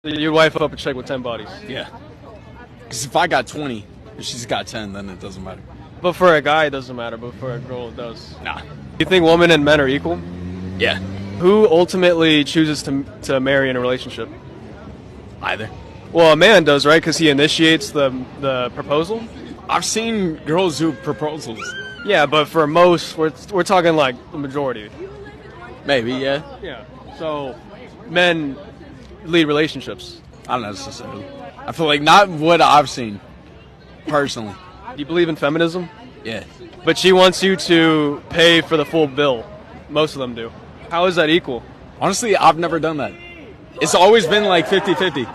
You'd wife up a chick with 10 bodies. Yeah. Because if I got 20, if she's got 10, then it doesn't matter. But for a guy, it doesn't matter, but for a girl, it does. Nah. Do you think women and men are equal? Yeah. Who ultimately chooses to marry in a relationship? Either. Well, a man does, right? Because he initiates the proposal. I've seen girls do proposals. Yeah, but for most, we're talking like the majority. Maybe, yeah. Yeah. So, men lead relationships. I don't necessarily. I feel like not what I've seen, personally. Do you believe in feminism? Yeah. But she wants you to pay for the full bill. Most of them do. How is that equal? Honestly, I've never done that. It's always been like 50-50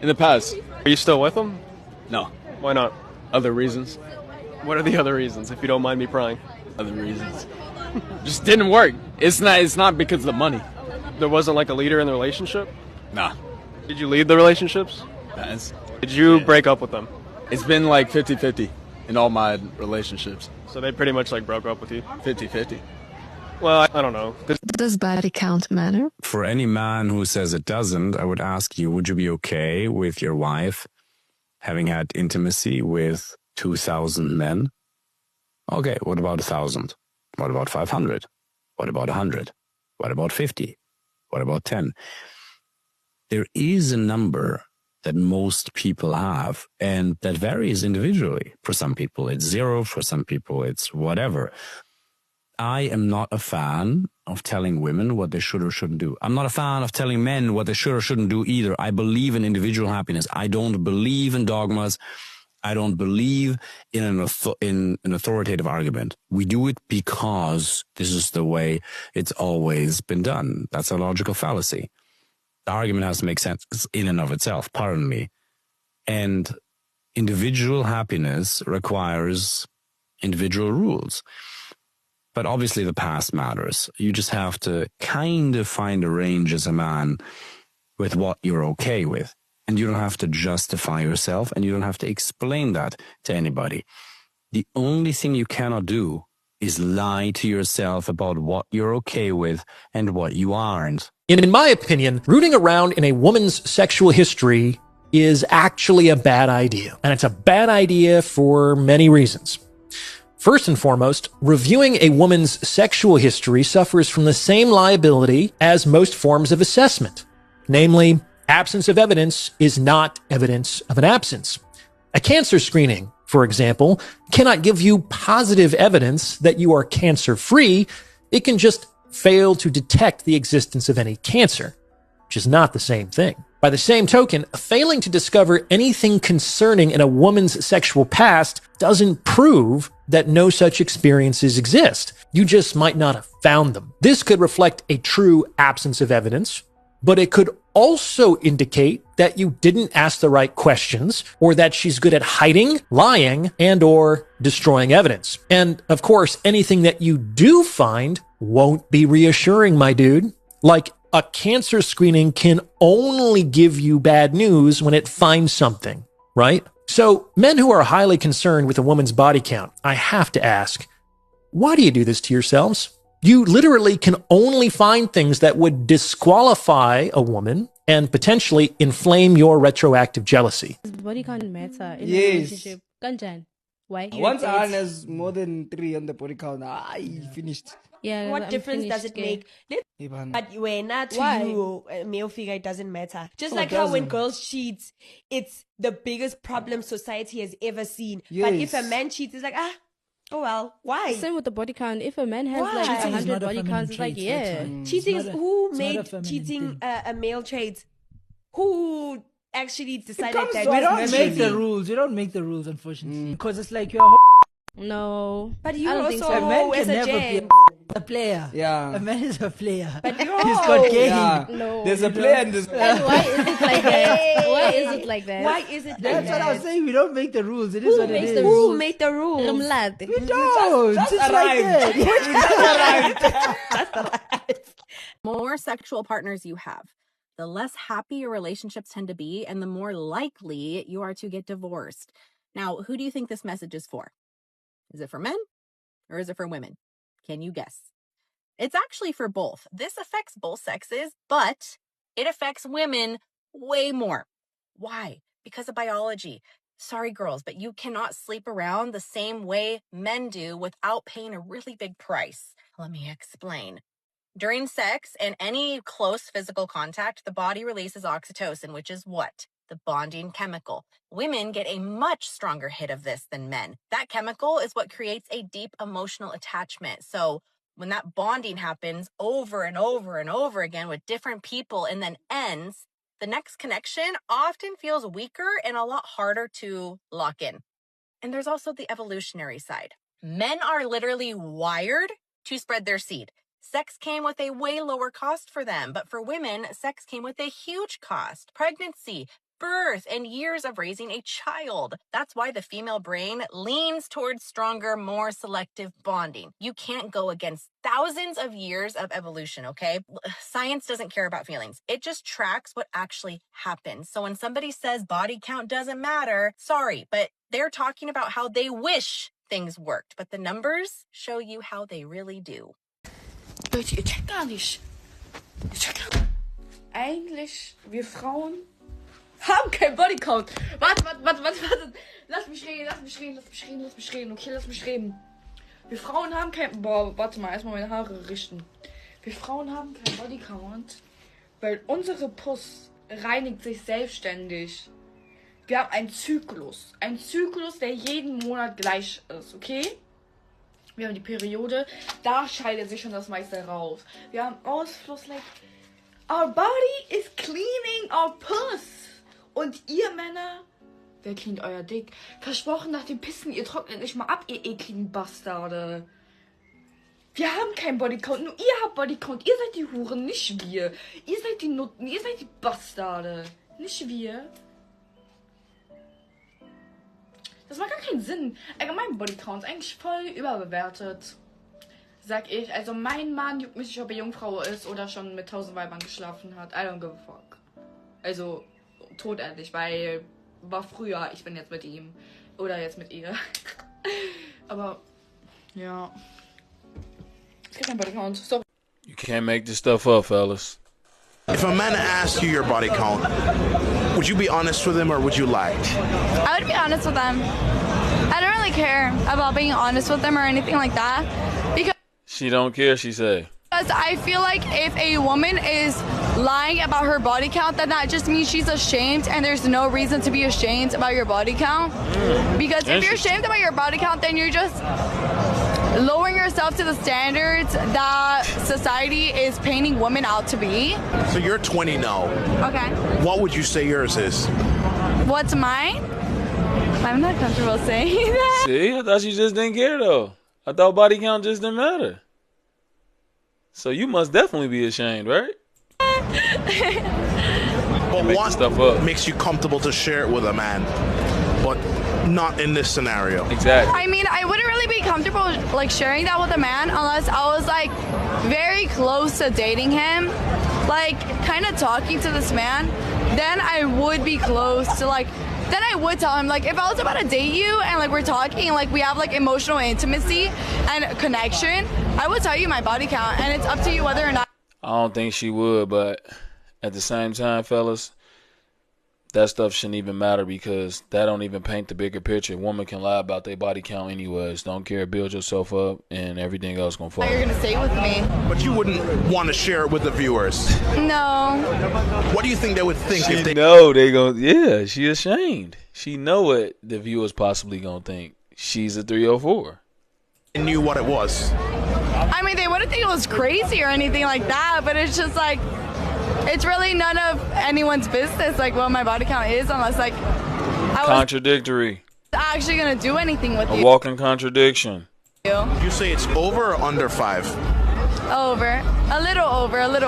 in the past. Are you still with them? No. Why not? Other reasons. What are the other reasons, if you don't mind me prying? Other reasons. Just didn't work. It's not because of the money. There wasn't like a leader in the relationship? Nah. Did you lead the relationships? That's, Did you yeah. break up with them? It's been like 50-50 in all my relationships. So they pretty much like broke up with you? 50-50. Well, I don't know. Does body count matter? For any man who says it doesn't, I would ask you, would you be okay with your wife having had intimacy with 2,000 men? Okay, what about 1,000? What about 500? What about 100? What about 50? What about 10? There is a number that most people have, and that varies individually. For some people, it's 0. For some people, it's whatever. I am not a fan of telling women what they should or shouldn't do. I'm not a fan of telling men what they should or shouldn't do either. I believe in individual happiness. I don't believe in dogmas. I don't believe in an authoritative argument. We do it because this is the way it's always been done. That's a logical fallacy. The argument has to make sense in and of itself, pardon me. And individual happiness requires individual rules. But obviously the past matters. You just have to kind of find a range as a man with what you're okay with. And you don't have to justify yourself, and you don't have to explain that to anybody. The only thing you cannot do is lie to yourself about what you're okay with and what you aren't. In my opinion, rooting around in a woman's sexual history is actually a bad idea. And it's a bad idea for many reasons. First and foremost, reviewing a woman's sexual history suffers from the same liability as most forms of assessment. Namely, absence of evidence is not evidence of an absence. A cancer screening, for example, cannot give you positive evidence that you are cancer-free. It can just fail to detect the existence of any cancer, which is not the same thing. By the same token, failing to discover anything concerning in a woman's sexual past doesn't prove that no such experiences exist. You just might not have found them. This could reflect a true absence of evidence, but it could also indicate that you didn't ask the right questions, or that she's good at hiding, lying, and or destroying evidence. And of course, anything that you do find won't be reassuring, my dude. Like, a cancer screening can only give you bad news when it finds something, right? So, men who are highly concerned with a woman's body count, I have to ask, why do you do this to yourselves? You literally can only find things that would disqualify a woman and potentially inflame your retroactive jealousy. Body count matter in a Yes. relationship. Kanjan. Why? Once Aaron has more than 3 on the body count, he finished. Yeah, What I'm difference does finished, it make? Iban. But when not to Why? you, a male figure, it doesn't matter. Just Oh, like it how when doesn't. girls cheat, it's the biggest problem society has ever seen. But if a Yes. man cheats, it's like, oh well, why? Same with the body count. If a man has Why? like Cheating is 100 not a body feminine counts, it's like, trait, yeah. that's why. Cheating It's is not a- who it's not a made feminine cheating thing. a male trait? Who actually decided comes that? to We it was don't make the naturally? rules. We don't make the rules, unfortunately, because it's like you're No. But you I don't think also so. a man as can a never be gent. a player. Yeah. A man is a player. But He's yo, got game. Yeah. No. There's a player and there's And why is it like that? Why is it like that? Why is it like That's what I was that? saying. We don't make the rules. It is what it makes is. the Who rules? made the rules? Rumlate. We don't. Just like that. More sexual partners you have, the less happy your relationships tend to be, and the more likely you are to get divorced. Now, who do you think this message is for? Is it for men or is it for women? Can you guess? It's actually for both. This affects both sexes, but it affects women Way more. Why? Because of biology. Sorry, girls, but you cannot sleep around the same way men do without paying a really big price. Let me explain. During sex and any close physical contact, the body releases oxytocin, which is what? The bonding chemical. Women get a much stronger hit of this than men. That chemical is what creates a deep emotional attachment. So when that bonding happens over and over and over again with different people and then ends, the next connection often feels weaker and a lot harder to lock in. And there's also the evolutionary side. Men are literally wired to spread their seed. Sex came with a way lower cost for them, but for women, sex came with a huge cost. Pregnancy, birth, and years of raising a child. That's why the female brain leans towards stronger, more selective bonding. You can't go against thousands of years of evolution, okay? Science doesn't care about feelings. It just tracks what actually happens. So when somebody says body count doesn't matter, sorry, but they're talking about how they wish things worked, but the numbers show you how they really do. Leute, ihr checkt gar nicht. Ihr checkt gar nicht. Eigentlich, wir Frauen haben kein Bodycount. Warte. Lass mich reden. Okay, lass mich reden. Wir Frauen haben kein... Boah, warte mal, erstmal meine Haare richten. Wir Frauen haben kein Bodycount, weil unsere Puss reinigt sich selbstständig. Wir haben einen Zyklus. Ein Zyklus, der jeden Monat gleich ist, okay? Wir haben die Periode, da scheidet sich schon das meiste raus. Wir haben Ausfluss, like, our body is cleaning our puss. Und ihr Männer, wer cleant euer Dick? Versprochen, nach dem Pissen, ihr trocknet nicht mal ab, ihr ekligen Bastarde. Wir haben keinen Bodycount, nur ihr habt Bodycount. Ihr seid die Huren, nicht wir. Ihr seid die Nutten, ihr seid die Bastarde. Nicht wir. Das macht gar keinen Sinn. Allgemein Bodycount ist eigentlich voll überbewertet. Sag ich. Also mein Mann juckt mich nicht, ob er Jungfrau ist oder schon mit 1000 Weibern geschlafen hat. I don't give a fuck. Also todehrlich, weil war früher, ich bin jetzt mit ihm. Oder jetzt mit ihr. Aber ja. Es gibt keinen Bodycount. So. You can't make this stuff up, fellas. If a man asks you your body count, would you be honest with him or would you lie? I would be honest with them. I don't really care about being honest with them or anything like that. Because She don't care, she say. I feel like if a woman is lying about her body count, then that just means she's ashamed, and there's no reason to be ashamed about your body count. Because if you're ashamed about your body count, then you're just lowering yourself to the standards that society is painting women out to be. So you're 20 now. Okay. What would you say yours is? What's mine? I'm not comfortable saying that. See, I thought you just didn't care though. I thought body count just didn't matter. So you must definitely be ashamed, right? But what makes you comfortable to share it with a man, but not in this scenario? Exactly. I mean, I wouldn't really be comfortable like sharing that with a man unless I was like very close to dating him, like kind of talking to this man. Then I would be close to like. Then I would tell him, like, if I was about to date you and, like, we're talking and, like, we have, like, emotional intimacy and connection, I would tell you my body count, and it's up to you whether or not. I don't think she would, but at the same time, fellas, that stuff shouldn't even matter because that don't even paint the bigger picture. Women can lie about their body count anyways. Don't care. Build yourself up, and everything else gonna follow. You're gonna stay with me. But you wouldn't want to share it with the viewers. No. What do you think they would think if they know they gonna? Yeah, she ashamed. She know what the viewers possibly gonna think. She's a 304. Knew what it was. I mean, they wouldn't think it was crazy or anything like that, but it's just like. It's really none of anyone's business, like, what my body count is, unless, like, I was Contradictory. actually going to do anything with A you. walking contradiction. You say it's over or under 5? Over. A little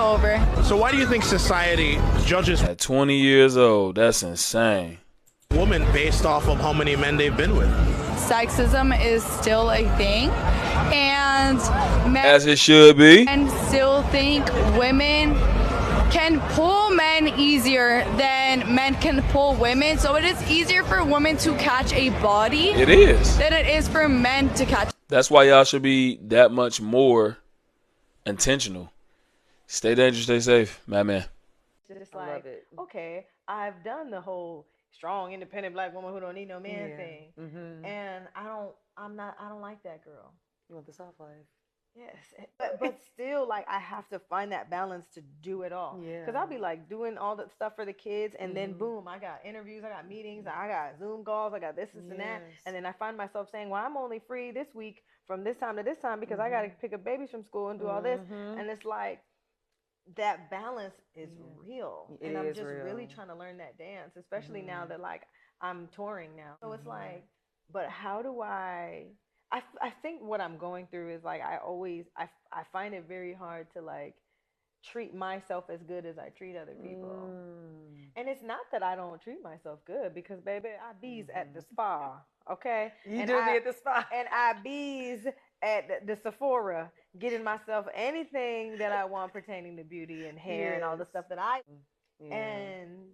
over. So why do you think society judges At 20 years old, that's insane. women based off of how many men they've been with? Sexism is still a thing, and men As it should be. and still think women can pull men easier than men can pull women. So it is easier for women to catch a body It is. than it is for men to catch. That's why y'all should be that much more intentional. Stay dangerous, stay safe, my man. Just like, okay. okay, I've done the whole strong, independent black woman who don't need no man Yeah. thing, Mhm. and I don't like that girl. You want the soft life? Yes, but still, like I have to find that balance to do it all. Yeah. Cause I'll be like doing all the stuff for the kids, and then Mhm. boom, I got interviews, I got meetings, I got Zoom calls, I got this and that, Yes. and then I find myself saying, well, I'm only free this week from this time to this time because I got to pick up babies from school and do all this, Mhm. and it's like that balance is real, It and I'm is just really real. trying to learn that dance, especially now that like I'm touring now. So it's like, but how do I think what I'm going through is like I find it very hard to like treat myself as good as I treat other people. And it's not that I don't treat myself good because baby, I bees at the spa, okay? You and do I, be at the spa. and I bees at the Sephora getting myself anything that I want pertaining to beauty and hair and all the stuff that I and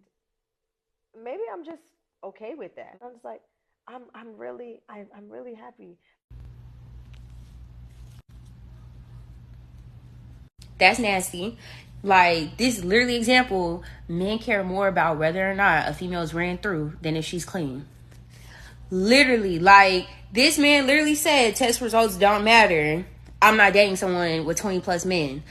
maybe I'm just okay with that. I'm just like I'm really happy. That's nasty. Like, this literally example, men care more about whether or not a female's ran through than if she's clean. Literally, like, this man literally said test results don't matter. I'm not dating someone with 20 plus men.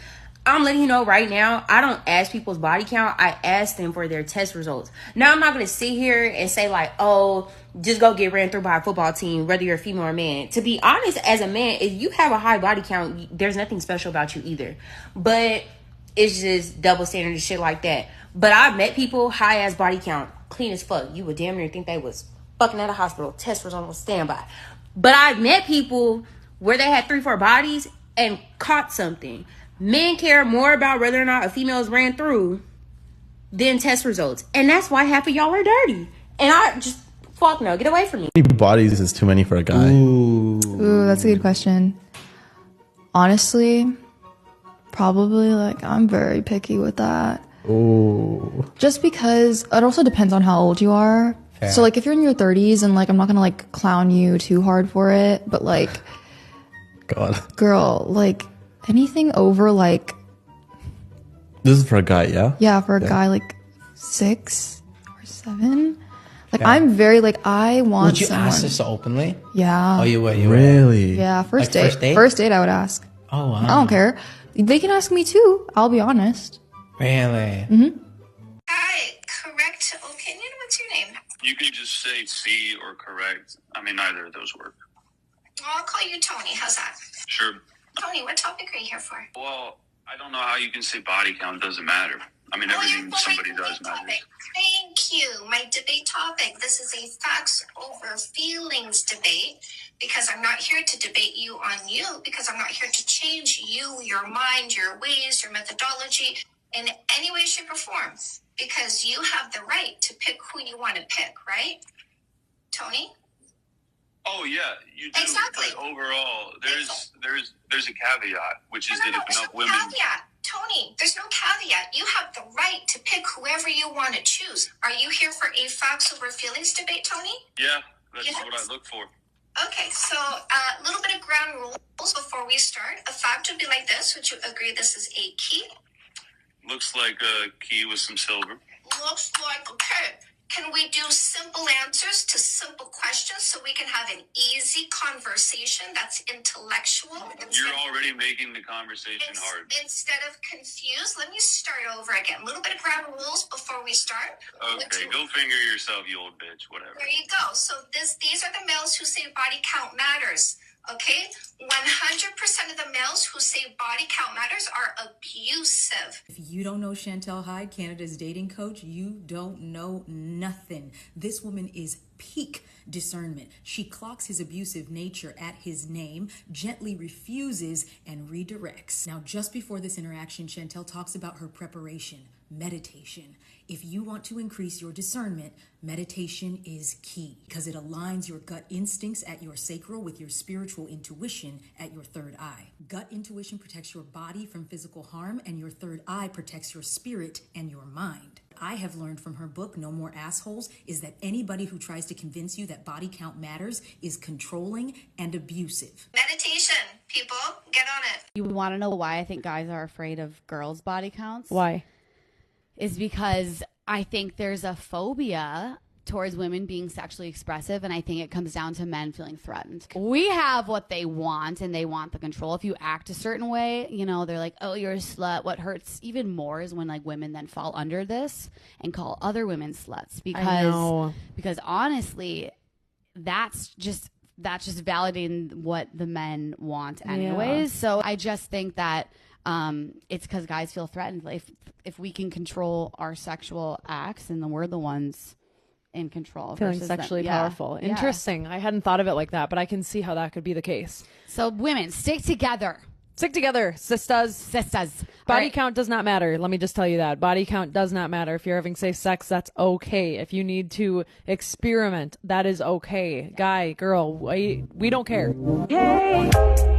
I'm letting you know right now, I don't ask people's body count. I ask them for their test results. Now, I'm not going to sit here and say like, oh, just go get ran through by a football team, whether you're a female or man. To be honest, as a man, if you have a high body count, there's nothing special about you either. But it's just double standard and shit like that. But I've met people, high ass body count, clean as fuck. You would damn near think they was fucking at a hospital. Test results on standby. But I've met people where they had 3-4 bodies and caught something. Men care more about whether or not a female's ran through than test results. And that's why half of y'all are dirty. And I just, fuck no, get away from me. How many bodies is too many for a guy? Ooh, that's a good question. Honestly, probably like I'm very picky with that. Ooh. Just because it also depends on how old you are. Fair. So like if you're in your 30s and like I'm not gonna like clown you too hard for it, but like God. girl, like anything over like This is for a guy, yeah? yeah, for a guy like 6 or 7. Like Yeah. I'm very like I want Would you someone. ask this so openly? Yeah. Oh, you would. You Really? Yeah, first Like date. first date? First date I would ask. Oh, wow. I don't care. They can ask me too. I'll be honest. Really? Mm-hmm. Correct opinion? What's your name? You can just say C or correct. I mean, neither of those work. I'll call you Tony. How's that? Sure. Tony, what topic are you here for? Well, I don't know how you can say body count doesn't matter. I mean, everything somebody does matters. Thank you. My debate topic. This is a facts over feelings debate because I'm not here to debate you on you because I'm not here to change you, your mind, your ways, your methodology in any way, shape, or form because you have the right to pick who you want to pick, right? Tony? Oh yeah, you do. Exactly. But overall, there's a caveat, which is that if There's enough no women. caveat. Tony, there's no caveat. You have the right to pick whoever you want to choose. Are you here for a facts over feelings debate, Tony? Yeah, that's Yes. what I look for. Okay, so a little bit of ground rules before we start. A fact would be like this. Would you agree this is a key? Looks like a key with some silver. Looks like, okay. Can we do simple answers to simple questions so we can have an easy conversation that's intellectual? You're already making the conversation hard. Instead of confused, let me start over again. A little bit of ground rules before we start. Okay, go finger yourself, you old bitch. Whatever. There you go. So these are the males who say body count matters. Okay? 100% of the males who say body count matters are abusive. If you don't know Chantel Hyde, Canada's dating coach, you don't know nothing. This woman is peak discernment. She clocks his abusive nature at his name, gently refuses, and redirects. Now, just before this interaction, Chantel talks about her preparation, meditation. If you want to increase your discernment, meditation is key because it aligns your gut instincts at your sacral with your spiritual intuition at your third eye. Gut intuition protects your body from physical harm, and your third eye protects your spirit and your mind. I have learned from her book, No More Assholes, is that anybody who tries to convince you that body count matters is controlling and abusive. Meditation, people, get on it. You want to know why I think guys are afraid of girls' body counts? Why? is because I think there's a phobia towards women being sexually expressive, and I think it comes down to men feeling threatened. We have what they want, and they want the control. If you act a certain way, you know, they're like, oh, you're a slut. What hurts even more is when like women then fall under this and call other women sluts, because honestly, that's just validating what the men want anyways. So I just think that it's because guys feel threatened. Like if we can control our sexual acts, and then we're the ones in control. Feeling sexually powerful. Interesting. I hadn't thought of it like that, but I can see how that could be the case. So women, stick together. Stick together, sisters. Sisters. Body count does not matter. Let me just tell you that. Body count does not matter. If you're having safe sex, that's okay. If you need to experiment, that is okay. Guy, girl, we don't care. Yay!